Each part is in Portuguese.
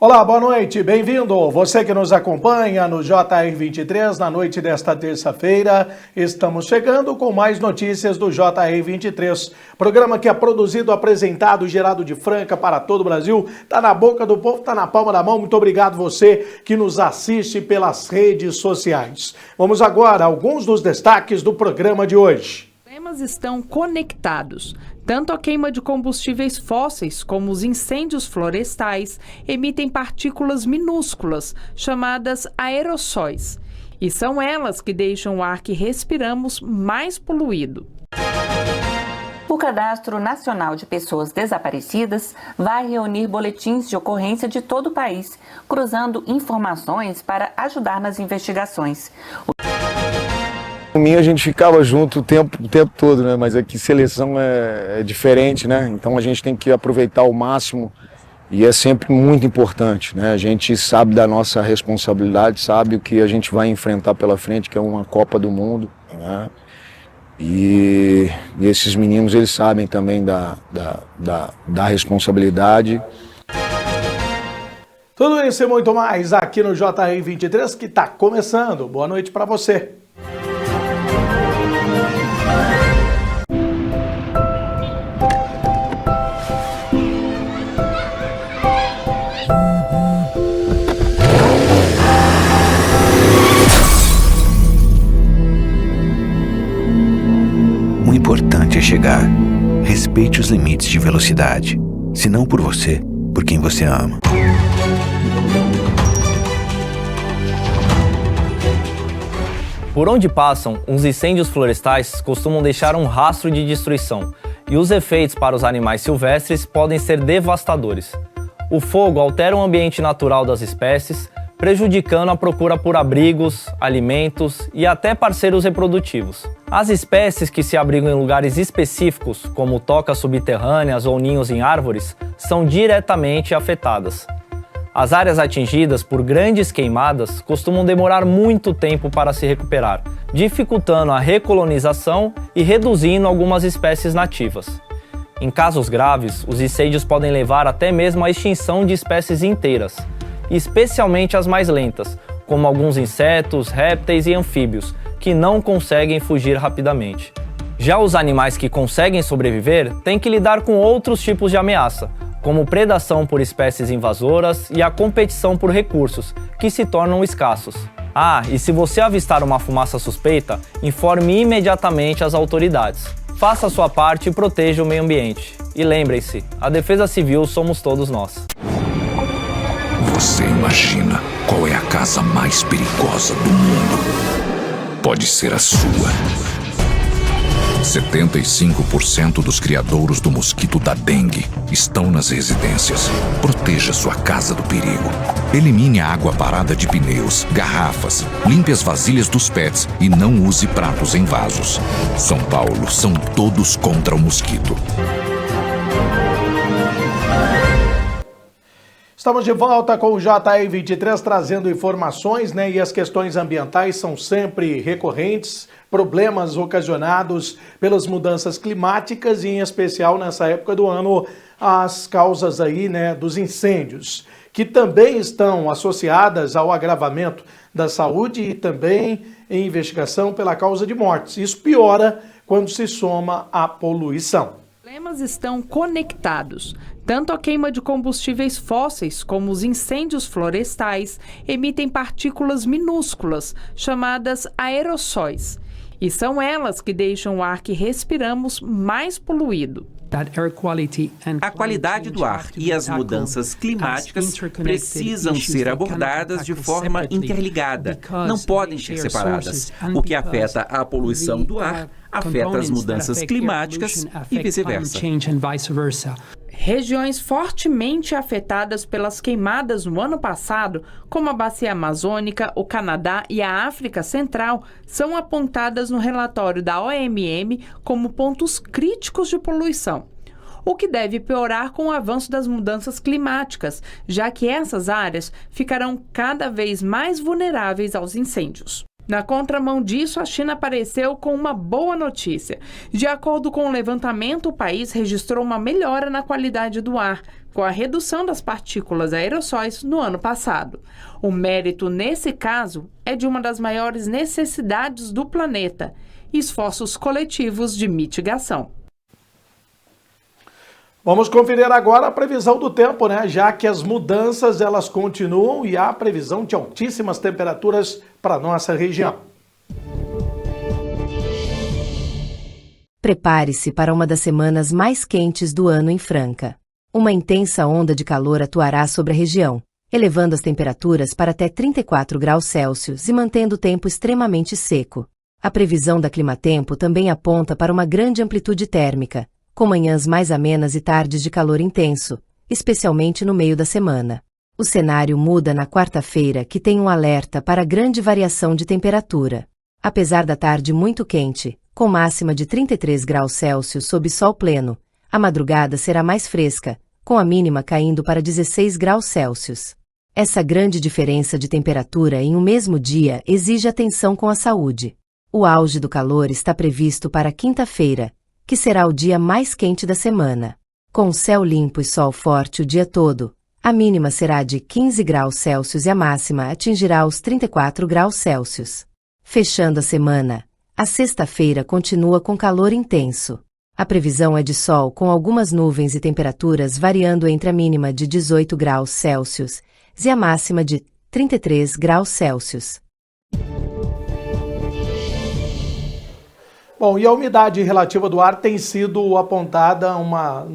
Olá, boa noite, bem-vindo. Você que nos acompanha no JR 23 na noite desta terça-feira, estamos chegando com mais notícias do JR 23. Programa que é produzido, apresentado e gerado de Franca para todo o Brasil. Tá na boca do povo, tá na palma da mão. Muito obrigado você que nos assiste pelas redes sociais. Vamos agora a alguns dos destaques do programa de hoje. Os problemas estão conectados. Tanto a queima de combustíveis fósseis como os incêndios florestais emitem partículas minúsculas, chamadas aerossóis. E são elas que deixam o ar que respiramos mais poluído. O Cadastro Nacional de Pessoas Desaparecidas vai reunir boletins de ocorrência de todo o país, cruzando informações para ajudar nas investigações. A gente ficava junto o tempo todo, né? Mas aqui seleção é diferente, né? Então a gente tem que aproveitar ao máximo e é sempre muito importante, né? A gente sabe da nossa responsabilidade, sabe o que a gente vai enfrentar pela frente, que é uma Copa do Mundo, né? E esses meninos, eles sabem também da responsabilidade. Tudo isso e muito mais aqui no JR 23 que está começando. Boa noite para você. O importante é chegar. Respeite os limites de velocidade. Se não por você, por quem você ama. Por onde passam, os incêndios florestais costumam deixar um rastro de destruição, e os efeitos para os animais silvestres podem ser devastadores. O fogo altera o ambiente natural das espécies, prejudicando a procura por abrigos, alimentos e até parceiros reprodutivos. As espécies que se abrigam em lugares específicos, como tocas subterrâneas ou ninhos em árvores, são diretamente afetadas. As áreas atingidas por grandes queimadas costumam demorar muito tempo para se recuperar, dificultando a recolonização e reduzindo algumas espécies nativas. Em casos graves, os incêndios podem levar até mesmo à extinção de espécies inteiras, especialmente as mais lentas, como alguns insetos, répteis e anfíbios, que não conseguem fugir rapidamente. Já os animais que conseguem sobreviver têm que lidar com outros tipos de ameaça, como predação por espécies invasoras e a competição por recursos, que se tornam escassos. E se você avistar uma fumaça suspeita, informe imediatamente as autoridades. Faça a sua parte e proteja o meio ambiente. E lembrem-se, a defesa civil somos todos nós. Você imagina qual é a casa mais perigosa do mundo? Pode ser a sua. 75% dos criadouros do mosquito da dengue estão nas residências. Proteja sua casa do perigo. Elimine a água parada de pneus, garrafas, limpe as vasilhas dos pets e não use pratos em vasos. São Paulo, são todos contra o mosquito. Estamos de volta com o JR 23 trazendo informações, né? E as questões ambientais são sempre recorrentes, problemas ocasionados pelas mudanças climáticas e em especial nessa época do ano as causas aí, né, dos incêndios, que também estão associadas ao agravamento da saúde e também em investigação pela causa de mortes. Isso piora quando se soma a poluição. Os problemas estão conectados. Tanto a queima de combustíveis fósseis como os incêndios florestais emitem partículas minúsculas, chamadas aerossóis. E são elas que deixam o ar que respiramos mais poluído. A qualidade do ar e as mudanças climáticas precisam ser abordadas de forma interligada. Não podem ser separadas. O que afeta a poluição do ar afeta as mudanças climáticas e vice-versa. Regiões fortemente afetadas pelas queimadas no ano passado, como a Bacia Amazônica, o Canadá e a África Central, são apontadas no relatório da OMM como pontos críticos de poluição. O que deve piorar com o avanço das mudanças climáticas, já que essas áreas ficarão cada vez mais vulneráveis aos incêndios. Na contramão disso, a China apareceu com uma boa notícia. De acordo com o levantamento, o país registrou uma melhora na qualidade do ar, com a redução das partículas aerossóis no ano passado. O mérito, nesse caso, é de uma das maiores necessidades do planeta: esforços coletivos de mitigação. Vamos conferir agora a previsão do tempo, né? Já que as mudanças elas continuam e há previsão de altíssimas temperaturas para nossa região. Prepare-se para uma das semanas mais quentes do ano em Franca. Uma intensa onda de calor atuará sobre a região, elevando as temperaturas para até 34 graus Celsius e mantendo o tempo extremamente seco. A previsão da Climatempo também aponta para uma grande amplitude térmica, com manhãs mais amenas e tardes de calor intenso, especialmente no meio da semana. O cenário muda na quarta-feira, que tem um alerta para grande variação de temperatura. Apesar da tarde muito quente, com máxima de 33 graus Celsius sob sol pleno, a madrugada será mais fresca, com a mínima caindo para 16 graus Celsius. Essa grande diferença de temperatura em um mesmo dia exige atenção com a saúde. O auge do calor está previsto para quinta-feira, que será o dia mais quente da semana. Com céu limpo e sol forte o dia todo, a mínima será de 15 graus Celsius e a máxima atingirá os 34 graus Celsius. Fechando a semana, a sexta-feira continua com calor intenso. A previsão é de sol com algumas nuvens e temperaturas variando entre a mínima de 18 graus Celsius e a máxima de 33 graus Celsius. Bom, e a umidade relativa do ar tem sido apontada uma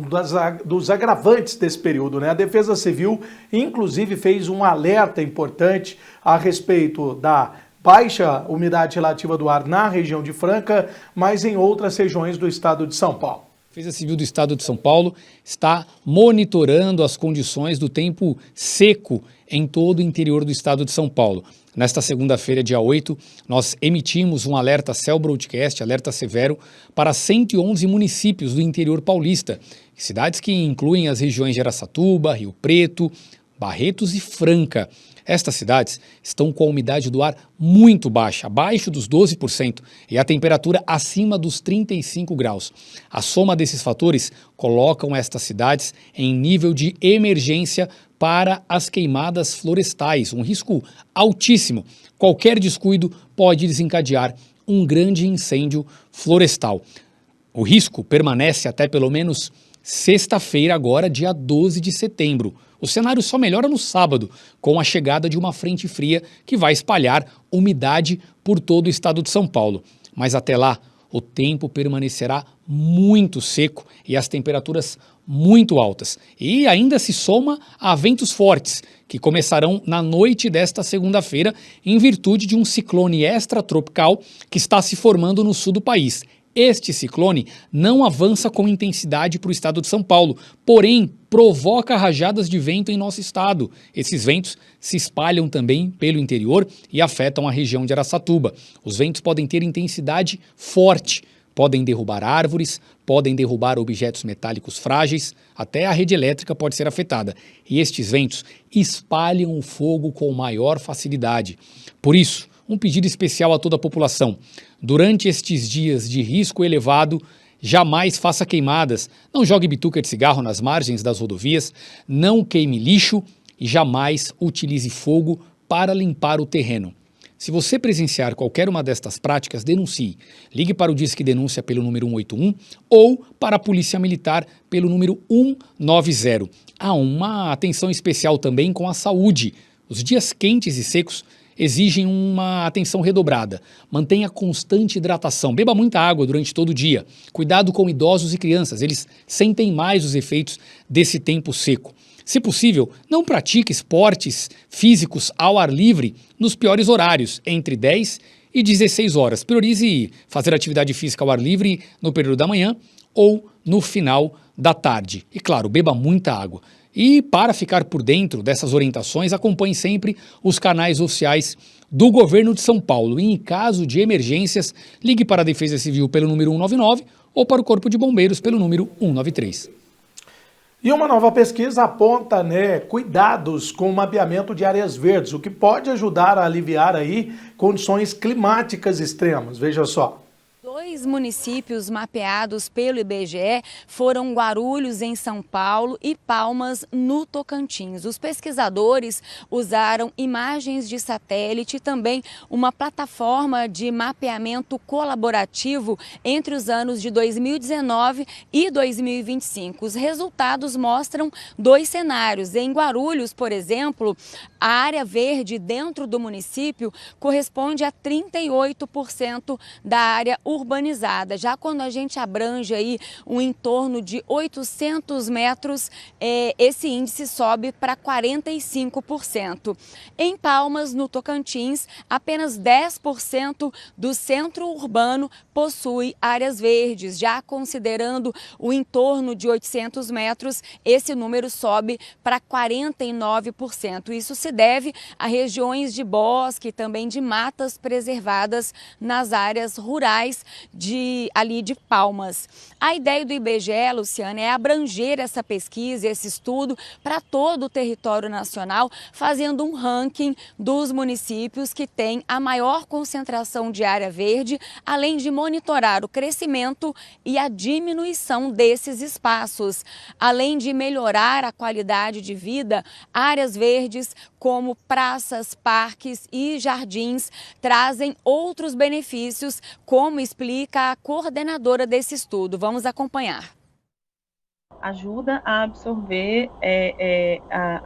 dos agravantes desse período, né? A Defesa Civil, inclusive, fez um alerta importante a respeito da baixa umidade relativa do ar na região de Franca, mas em outras regiões do estado de São Paulo. A Defesa Civil do Estado de São Paulo está monitorando as condições do tempo seco em todo o interior do estado de São Paulo. Nesta segunda-feira, dia 8, nós emitimos um alerta Cell Broadcast, alerta severo, para 111 municípios do interior paulista, cidades que incluem as regiões de Araçatuba, Rio Preto, Barretos e Franca. Estas cidades estão com a umidade do ar muito baixa, abaixo dos 12%, e a temperatura acima dos 35 graus. A soma desses fatores colocam estas cidades em nível de emergência para as queimadas florestais, um risco altíssimo. Qualquer descuido pode desencadear um grande incêndio florestal. O risco permanece até pelo menos sexta-feira, agora dia 12 de setembro. O cenário só melhora no sábado, com a chegada de uma frente fria que vai espalhar umidade por todo o estado de São Paulo. Mas até lá, o tempo permanecerá muito seco e as temperaturas muito altas. E ainda se soma a ventos fortes, que começarão na noite desta segunda-feira em virtude de um ciclone extratropical que está se formando no sul do país. Este ciclone não avança com intensidade para o estado de São Paulo, porém provoca rajadas de vento em nosso estado. Esses ventos se espalham também pelo interior e afetam a região de Araçatuba. Os ventos podem ter intensidade forte, podem derrubar árvores, podem derrubar objetos metálicos frágeis, até a rede elétrica pode ser afetada. E estes ventos espalham o fogo com maior facilidade. Por isso, um pedido especial a toda a população. Durante estes dias de risco elevado, jamais faça queimadas, não jogue bituca de cigarro nas margens das rodovias, não queime lixo e jamais utilize fogo para limpar o terreno. Se você presenciar qualquer uma destas práticas, denuncie. Ligue para o Disque Denúncia pelo número 181 ou para a Polícia Militar pelo número 190. Há uma atenção especial também com a saúde. Os dias quentes e secos exigem uma atenção redobrada. Mantenha constante hidratação, beba muita água durante todo o dia. Cuidado com idosos e crianças, eles sentem mais os efeitos desse tempo seco. Se possível, não pratique esportes físicos ao ar livre nos piores horários, entre 10 e 16 horas. Priorize fazer atividade física ao ar livre no período da manhã ou no final da tarde. E claro, beba muita água. E para ficar por dentro dessas orientações, acompanhe sempre os canais oficiais do governo de São Paulo. E em caso de emergências, ligue para a Defesa Civil pelo número 199 ou para o Corpo de Bombeiros pelo número 193. E uma nova pesquisa aponta, cuidados com o mapeamento de áreas verdes, o que pode ajudar a aliviar aí condições climáticas extremas. Veja só. 2 municípios mapeados pelo IBGE foram Guarulhos, em São Paulo, e Palmas, no Tocantins. Os pesquisadores usaram imagens de satélite e também uma plataforma de mapeamento colaborativo entre os anos de 2019 e 2025. Os resultados mostram 2 cenários. Em Guarulhos, por exemplo, a área verde dentro do município corresponde a 38% da área urbanizada. Já quando a gente abrange aí um entorno de 800 metros, esse índice sobe para 45%. Em Palmas, no Tocantins, apenas 10% do centro urbano possui áreas verdes. Já considerando o entorno de 800 metros, esse número sobe para 49%. Isso se deve a regiões de bosque e também de matas preservadas nas áreas rurais ali de Palmas. A ideia do IBGE, Luciana, é abranger essa pesquisa, esse estudo para todo o território nacional, fazendo um ranking dos municípios que têm a maior concentração de área verde, além de monitorar o crescimento e a diminuição desses espaços. Além de melhorar a qualidade de vida, áreas verdes como praças, parques e jardins trazem outros benefícios, como explica a coordenadora desse estudo. Vamos acompanhar. Ajuda a absorver,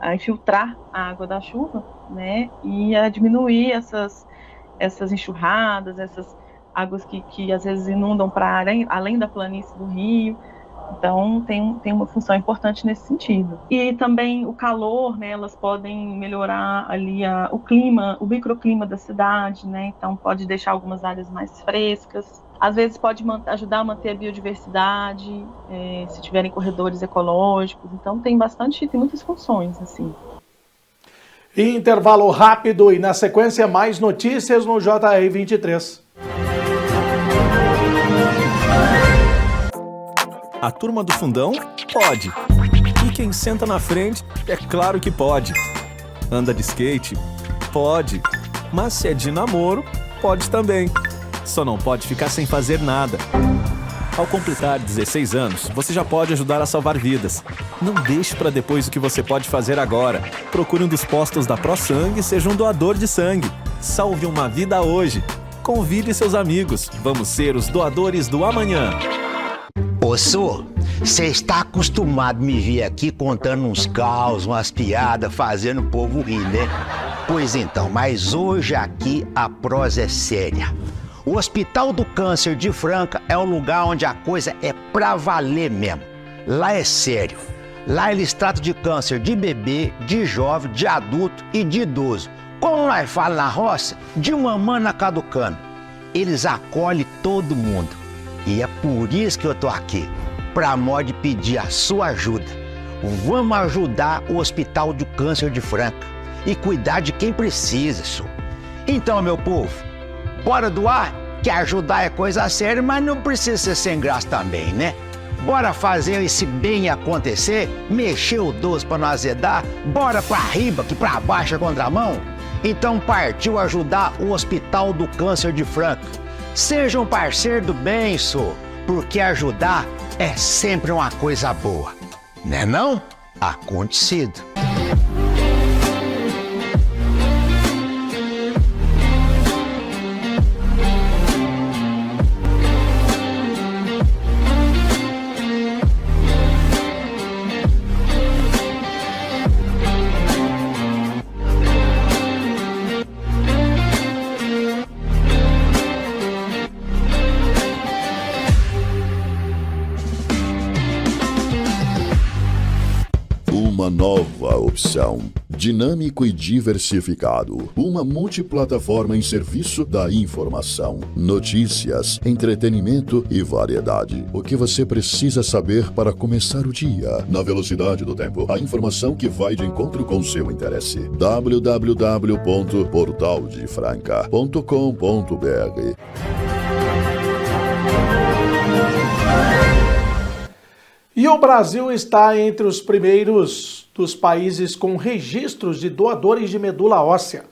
a infiltrar a água da chuva, né, e a diminuir essas enxurradas, essas águas que às vezes inundam para além da planície do rio. Então, tem uma função importante nesse sentido. E também o calor, né, elas podem melhorar ali o clima, o microclima da cidade, né, então pode deixar algumas áreas mais frescas. Às vezes pode ajudar a manter a biodiversidade, se tiverem corredores ecológicos. Então, tem muitas funções, assim. Intervalo rápido e, na sequência, mais notícias no JR 23. A turma do fundão pode. E quem senta na frente, é claro que pode. Anda de skate? Pode. Mas se é de namoro, pode também. Só não pode ficar sem fazer nada. Ao completar 16 anos, você já pode ajudar a salvar vidas. Não deixe para depois o que você pode fazer agora. Procure um dos postos da ProSangue e seja um doador de sangue. Salve uma vida hoje. Convide seus amigos. Vamos ser os doadores do amanhã. Ô, Sô, você está acostumado a me ver aqui contando uns caos, umas piadas, fazendo o povo rir, né? Pois então, mas hoje aqui a prosa é séria. O Hospital do Câncer de Franca é um lugar onde a coisa é pra valer mesmo. Lá é sério. Lá eles tratam de câncer de bebê, de jovem, de adulto e de idoso. Como nós falamos na roça, de uma mana caducando. Eles acolhem todo mundo. E é por isso que eu tô aqui, pra modo de pedir a sua ajuda. Vamos ajudar o Hospital do Câncer de Franca e cuidar de quem precisa, senhor. Então, meu povo, bora doar, que ajudar é coisa séria, mas não precisa ser sem graça também, né? Bora fazer esse bem acontecer, mexer o doce pra não azedar, bora pra riba que pra baixo é contramão. Então partiu ajudar o Hospital do Câncer de Franca. Seja um parceiro do bem, senhor, porque ajudar é sempre uma coisa boa. Né não? Acontecido. Uma nova opção. Dinâmico e diversificado. Uma multiplataforma em serviço da informação, notícias, entretenimento e variedade. O que você precisa saber para começar o dia. Na velocidade do tempo. A informação que vai de encontro com seu interesse. www.portaldefranca.com.br. E o Brasil está entre os primeiros dos países com registros de doadores de medula óssea.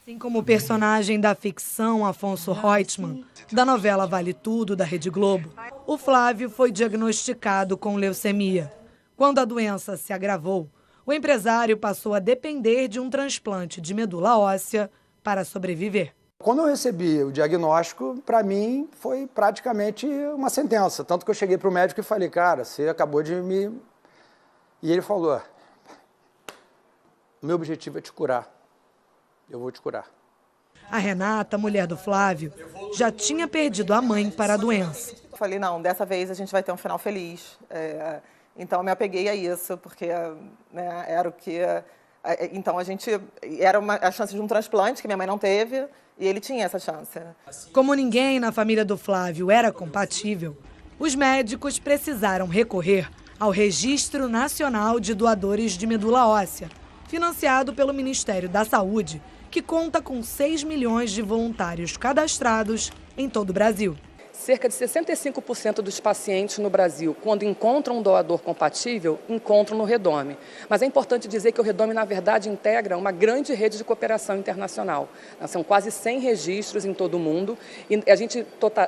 Assim como o personagem da ficção Afonso Reutemann, da novela Vale Tudo, da Rede Globo, o Flávio foi diagnosticado com leucemia. Quando a doença se agravou, o empresário passou a depender de um transplante de medula óssea para sobreviver. Quando eu recebi o diagnóstico, para mim foi praticamente uma sentença. Tanto que eu cheguei para o médico e falei, cara, você acabou de me... E ele falou, meu objetivo é te curar. Eu vou te curar. A Renata, mulher do Flávio, já tinha perdido a mãe para a doença. Falei, não, dessa vez a gente vai ter um final feliz. Então eu me apeguei a isso, porque né, era o que... Então a gente... Era a chance de um transplante, que minha mãe não teve, e ele tinha essa chance. Como ninguém na família do Flávio era compatível, os médicos precisaram recorrer ao Registro Nacional de Doadores de Medula Óssea, financiado pelo Ministério da Saúde, que conta com 6 milhões de voluntários cadastrados em todo o Brasil. Cerca de 65% dos pacientes no Brasil, quando encontram um doador compatível, encontram no Redome. Mas é importante dizer que o Redome, na verdade, integra uma grande rede de cooperação internacional. São quase 100 registros em todo o mundo e a gente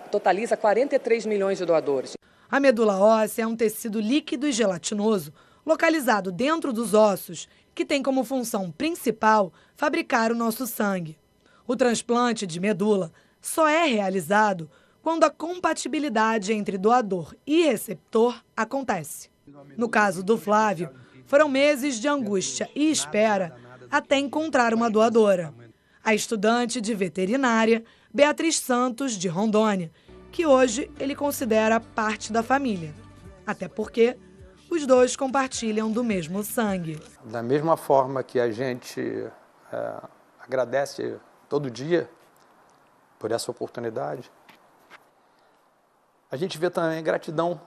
totaliza 43 milhões de doadores. A medula óssea é um tecido líquido e gelatinoso, localizado dentro dos ossos, que tem como função principal fabricar o nosso sangue. O transplante de medula só é realizado quando a compatibilidade entre doador e receptor acontece. No caso do Flávio, foram meses de angústia e espera até encontrar uma doadora. A estudante de veterinária, Beatriz Santos, de Rondônia, que hoje ele considera parte da família. Até porque os dois compartilham do mesmo sangue. Da mesma forma que a gente agradece todo dia por essa oportunidade, a gente vê também gratidão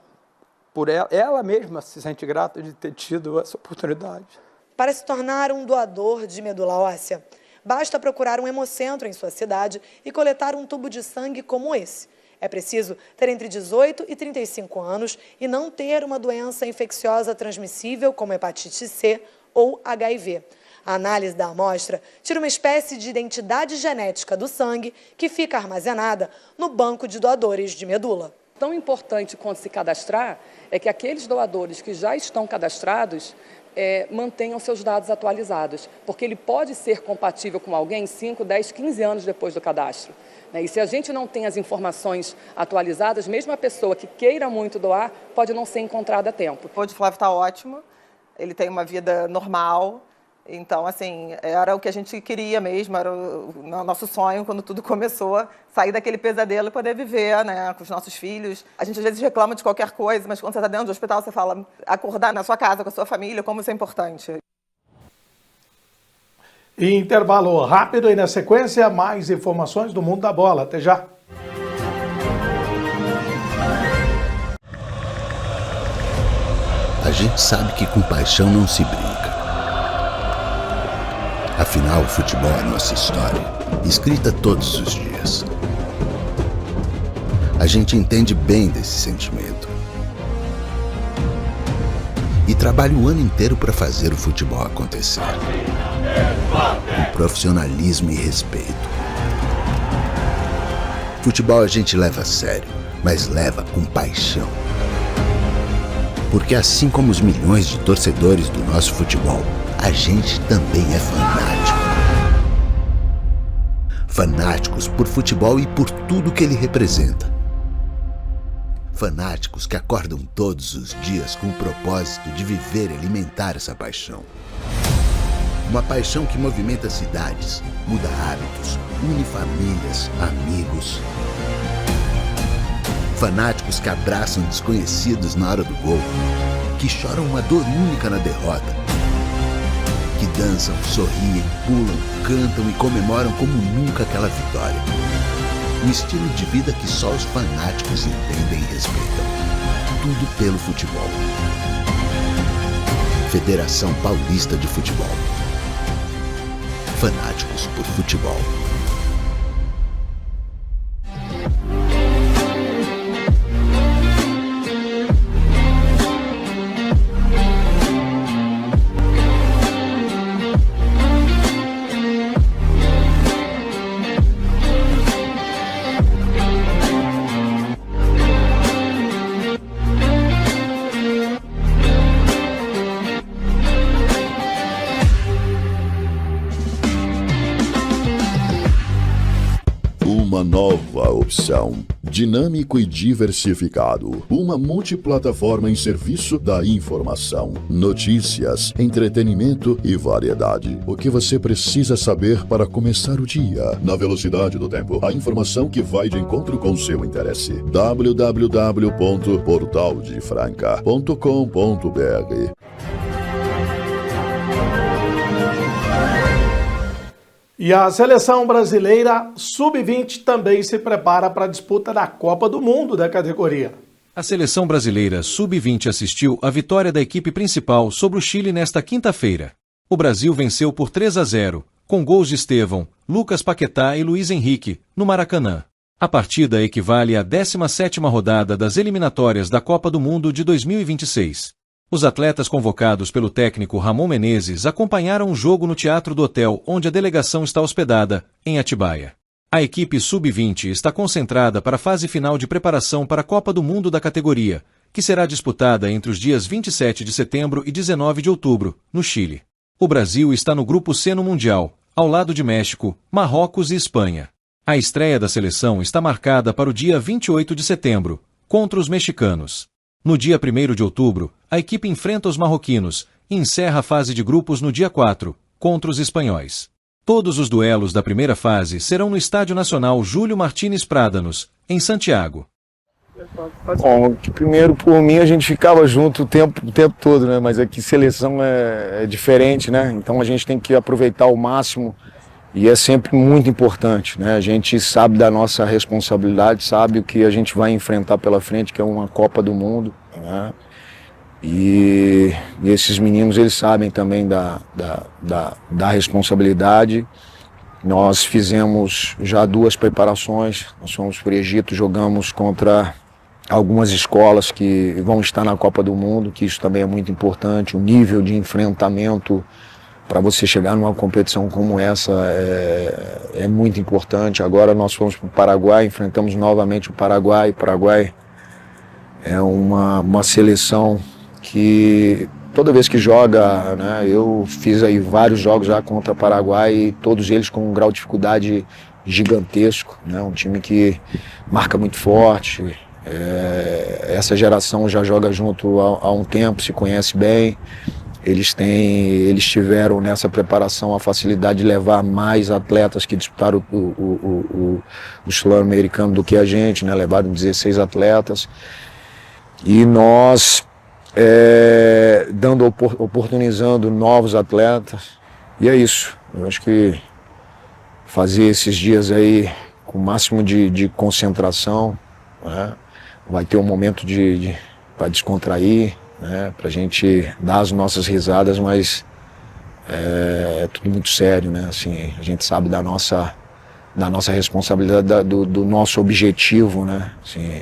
por ela. Ela mesma se sente grata de ter tido essa oportunidade. Para se tornar um doador de medula óssea, basta procurar um hemocentro em sua cidade e coletar um tubo de sangue como esse. É preciso ter entre 18 e 35 anos e não ter uma doença infecciosa transmissível como hepatite C ou HIV. A análise da amostra tira uma espécie de identidade genética do sangue que fica armazenada no banco de doadores de medula. Tão importante quanto se cadastrar é que aqueles doadores que já estão cadastrados mantenham seus dados atualizados, porque ele pode ser compatível com alguém 5, 10, 15 anos depois do cadastro. E se a gente não tem as informações atualizadas, mesmo a pessoa que queira muito doar pode não ser encontrada a tempo. O Flávio está ótimo, ele tem uma vida normal. Então, assim, era o que a gente queria mesmo, era o nosso sonho quando tudo começou, sair daquele pesadelo e poder viver, né, com os nossos filhos. A gente às vezes reclama de qualquer coisa, mas quando você está dentro do hospital, você fala, acordar na sua casa com a sua família, como isso é importante. Intervalo rápido e na sequência, mais informações do mundo da bola. Até já. A gente sabe que com paixão não se brinca. Afinal, o futebol é nossa história, escrita todos os dias. A gente entende bem desse sentimento. E trabalha o ano inteiro para fazer o futebol acontecer. Com profissionalismo e respeito. Futebol a gente leva a sério, mas leva com paixão. Porque assim como os milhões de torcedores do nosso futebol, a gente também é fanático. Fanáticos por futebol e por tudo que ele representa. Fanáticos que acordam todos os dias com o propósito de viver e alimentar essa paixão. Uma paixão que movimenta cidades, muda hábitos, une famílias, amigos. Fanáticos que abraçam desconhecidos na hora do gol, que choram uma dor única na derrota, que dançam, sorriem, pulam, cantam e comemoram como nunca aquela vitória. Um estilo de vida que só os fanáticos entendem e respeitam. Tudo pelo futebol. Federação Paulista de Futebol. Fanáticos por futebol. opção. Dinâmico e diversificado. Uma multiplataforma em serviço da informação, notícias, entretenimento e variedade. O que você precisa saber para começar o dia. Na velocidade do tempo. A informação que vai de encontro com seu interesse. www.portaldefranca.com.br. E a seleção brasileira sub-20 também se prepara para a disputa da Copa do Mundo da categoria. A seleção brasileira sub-20 assistiu à vitória da equipe principal sobre o Chile nesta quinta-feira. O Brasil venceu por 3-0, com gols de Estevão, Lucas Paquetá e Luiz Henrique, no Maracanã. A partida equivale à 17ª rodada das eliminatórias da Copa do Mundo de 2026. Os atletas convocados pelo técnico Ramon Menezes acompanharam o jogo no Teatro do Hotel, onde a delegação está hospedada, em Atibaia. A equipe sub-20 está concentrada para a fase final de preparação para a Copa do Mundo da categoria, que será disputada entre os dias 27 de setembro e 19 de outubro, no Chile. O Brasil está no grupo C no Mundial, ao lado de México, Marrocos e Espanha. A estreia da seleção está marcada para o dia 28 de setembro, contra os mexicanos. No dia 1º de outubro, a equipe enfrenta os marroquinos e encerra a fase de grupos no dia 4, contra os espanhóis. Todos os duelos da primeira fase serão no Estádio Nacional Júlio Martínez Prádanos, em Santiago. Bom, primeiro, por mim, a gente ficava junto o tempo todo, né? Mas aqui seleção é diferente, né? Então a gente tem que aproveitar ao máximo e é sempre muito importante, né? A gente sabe da nossa responsabilidade, sabe o que a gente vai enfrentar pela frente, que é uma Copa do Mundo, né? E esses meninos, eles sabem também da responsabilidade. Nós fizemos já 2 preparações, nós fomos para o Egito, jogamos contra algumas escolas que vão estar na Copa do Mundo, que isso também é muito importante, o nível de enfrentamento para você chegar numa competição como essa é muito importante. Agora nós fomos para o Paraguai, enfrentamos novamente o Paraguai. O Paraguai é uma seleção que toda vez que joga, né, eu fiz aí vários jogos já contra o Paraguai e todos eles com um grau de dificuldade gigantesco, né, um time que marca muito forte. Essa geração já joga junto há um tempo, se conhece bem. Eles tiveram nessa preparação a facilidade de levar mais atletas que disputaram o sul-americano do que a gente, né? Levaram 16 atletas. E nós oportunizando novos atletas. E é isso. Eu acho que fazer esses dias aí com o máximo de concentração, né? Vai ter um momento para descontrair, né, para a gente dar as nossas risadas, mas é tudo muito sério, né? Assim, a gente sabe da nossa responsabilidade, do nosso objetivo, né? Assim,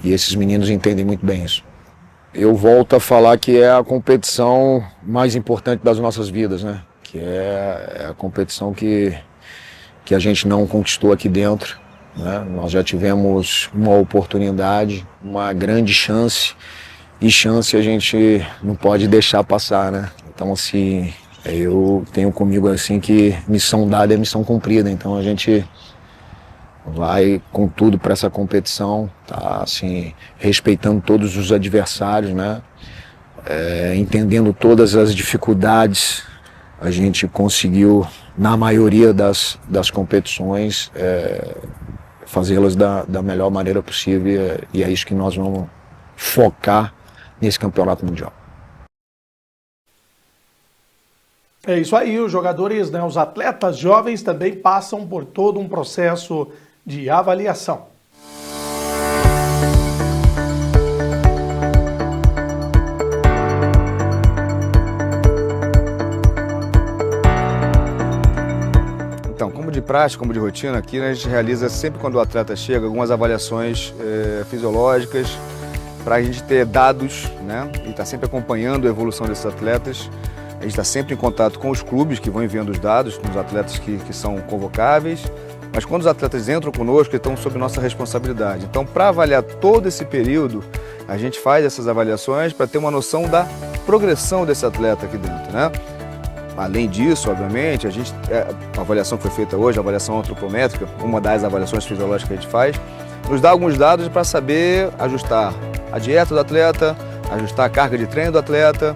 e esses meninos entendem muito bem isso. Eu volto a falar que é a competição mais importante das nossas vidas, né? Que é a competição que a gente não conquistou aqui dentro, né? Nós já tivemos uma oportunidade, uma grande chance. E chance a gente não pode deixar passar, né? Então, assim, eu tenho comigo assim que missão dada é missão cumprida. Então a gente vai com tudo para essa competição, tá? Assim, respeitando todos os adversários, né? Entendendo todas as dificuldades, a gente conseguiu, na maioria das competições, fazê-las da melhor maneira possível. E é isso que nós vamos focar nesse campeonato mundial. É isso aí, os jogadores, né, os atletas jovens também passam por todo um processo de avaliação. Então, como de prática, como de rotina, aqui a gente realiza sempre quando o atleta chega algumas avaliações fisiológicas, para a gente ter dados, né, e estar sempre acompanhando a evolução desses atletas. A gente está sempre em contato com os clubes que vão enviando os dados, com os atletas que são convocáveis, mas quando os atletas entram conosco, eles estão sob nossa responsabilidade. Então, para avaliar todo esse período, a gente faz essas avaliações para ter uma noção da progressão desse atleta aqui dentro, né? Além disso, obviamente, a avaliação que foi feita hoje, a avaliação antropométrica, uma das avaliações fisiológicas que a gente faz, nos dá alguns dados para saber ajustar a dieta do atleta, ajustar a carga de treino do atleta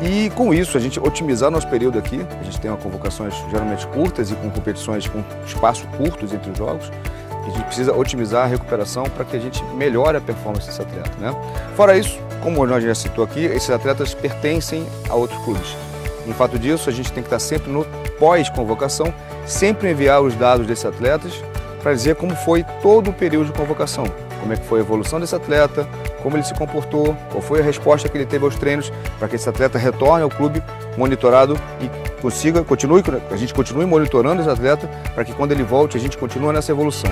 e com isso a gente otimizar nosso período aqui. A gente tem convocações geralmente curtas e com competições com espaço curtos entre os jogos. A gente precisa otimizar a recuperação para que a gente melhore a performance desse atleta, né? Fora isso, como nós já citou aqui, esses atletas pertencem a outros clubes. Em fato disso, a gente tem que estar sempre no pós-convocação, sempre enviar os dados desses atletas para dizer como foi todo o período de convocação, como é que foi a evolução desse atleta, como ele se comportou, qual foi a resposta que ele teve aos treinos, para que esse atleta retorne ao clube monitorado e a gente continue monitorando esse atleta para que quando ele volte a gente continue nessa evolução.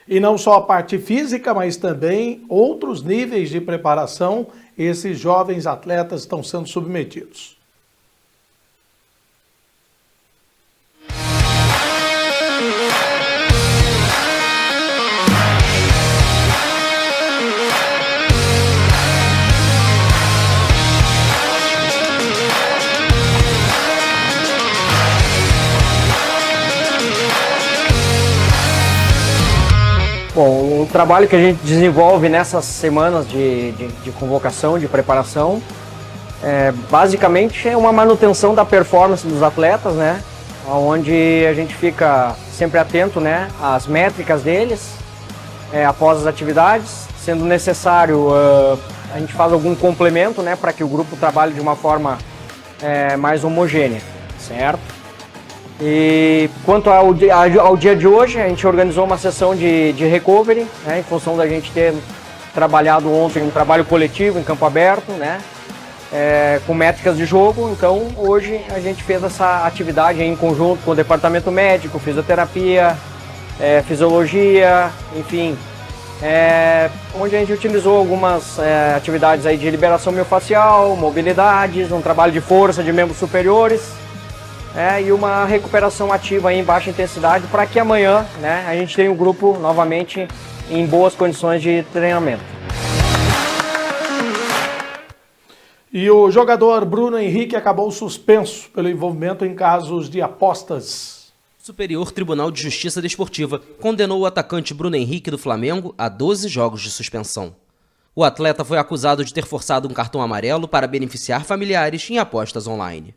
E não só a parte física, mas também outros níveis de preparação esses jovens atletas estão sendo submetidos. Bom, o trabalho que a gente desenvolve nessas semanas de convocação, de preparação, basicamente é uma manutenção da performance dos atletas, né? Onde a gente fica sempre atento, né, às métricas deles, após as atividades. Sendo necessário, a gente faz algum complemento, né, para que o grupo trabalhe de uma forma mais homogênea, certo? E quanto ao dia de hoje, a gente organizou uma sessão de recovery, né, em função da gente ter trabalhado ontem um trabalho coletivo em campo aberto, né, com métricas de jogo. Então hoje a gente fez essa atividade em conjunto com o departamento médico, fisioterapia, fisiologia, enfim, onde a gente utilizou algumas atividades aí de liberação miofascial, mobilidades, um trabalho de força de membros superiores. E uma recuperação ativa aí em baixa intensidade para que amanhã, né, a gente tenha o grupo novamente em boas condições de treinamento. E o jogador Bruno Henrique acabou suspenso pelo envolvimento em casos de apostas. O Superior Tribunal de Justiça Desportiva condenou o atacante Bruno Henrique do Flamengo a 12 jogos de suspensão. O atleta foi acusado de ter forçado um cartão amarelo para beneficiar familiares em apostas online.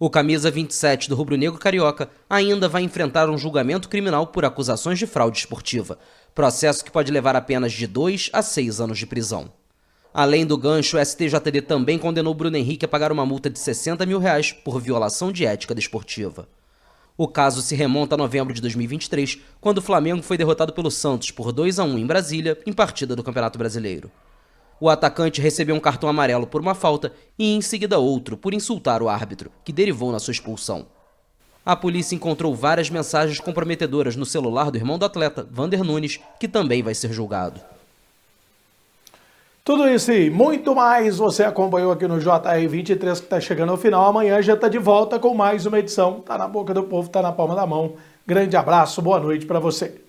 O camisa 27 do rubro-negro carioca ainda vai enfrentar um julgamento criminal por acusações de fraude esportiva, processo que pode levar apenas de 2 a 6 anos de prisão. Além do gancho, o STJD também condenou Bruno Henrique a pagar uma multa de R$60 mil por violação de ética desportiva. O caso se remonta a novembro de 2023, quando o Flamengo foi derrotado pelo Santos por 2-1 em Brasília, em partida do Campeonato Brasileiro. O atacante recebeu um cartão amarelo por uma falta e em seguida outro por insultar o árbitro, que derivou na sua expulsão. A polícia encontrou várias mensagens comprometedoras no celular do irmão do atleta, Vander Nunes, que também vai ser julgado. Tudo isso e muito mais você acompanhou aqui no JR 23, que está chegando ao final. Amanhã já está de volta com mais uma edição. Tá na boca do povo, tá na palma da mão. Grande abraço, boa noite para você.